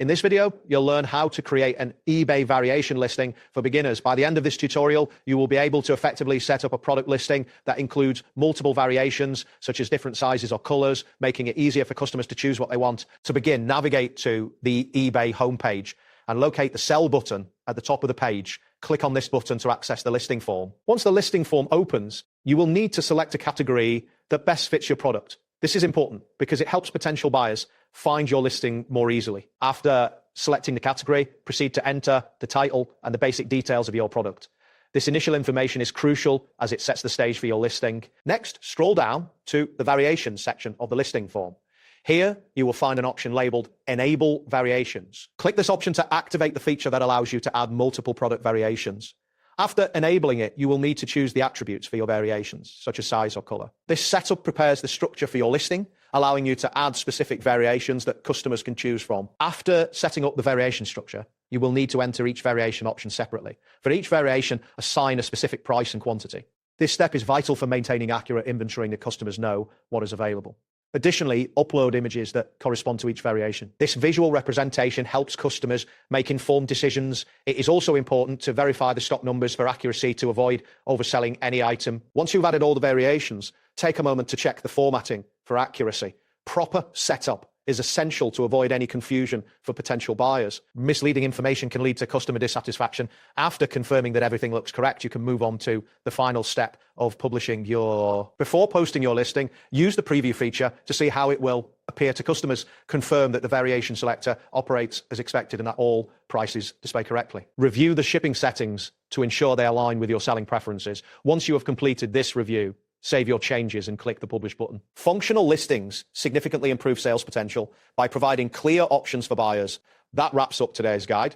In this video, you'll learn how to create an eBay variation listing for beginners. By the end of this tutorial, you will be able to effectively set up a product listing that includes multiple variations, such as different sizes or colors, making it easier for customers to choose what they want. To begin, navigate to the eBay homepage and locate the Sell button at the top of the page. Click on this button to access the listing form. Once the listing form opens, you will need to select a category that best fits your product. This is important because it helps potential buyers find your listing more easily. After selecting the category, proceed to enter the title and the basic details of your product. This initial information is crucial as it sets the stage for your listing. Next, scroll down to the variations section of the listing form. Here, you will find an option labeled Enable Variations. Click this option to activate the feature that allows you to add multiple product variations. After enabling it, you will need to choose the attributes for your variations, such as size or color. This setup prepares the structure for your listing, allowing you to add specific variations that customers can choose from. After setting up the variation structure, you will need to enter each variation option separately. For each variation, assign a specific price and quantity. This step is vital for maintaining accurate inventory that customers know what is available. Additionally, upload images that correspond to each variation. This visual representation helps customers make informed decisions. It is also important to verify the stock numbers for accuracy to avoid overselling any item. Once you've added all the variations, take a moment to check the formatting for accuracy. Proper setup is essential to avoid any confusion for potential buyers. Misleading information can lead to customer dissatisfaction. After confirming that everything looks correct, you can move on to the final step of publishing Before posting your listing, use the preview feature to see how it will appear to customers. Confirm that the variation selector operates as expected and that all prices display correctly. Review the shipping settings to ensure they align with your selling preferences. Once you have completed this review, save your changes and click the Publish button. Functional listings significantly improve sales potential by providing clear options for buyers. That wraps up today's guide.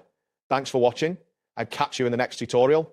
Thanks for watching. I'll catch you in the next tutorial.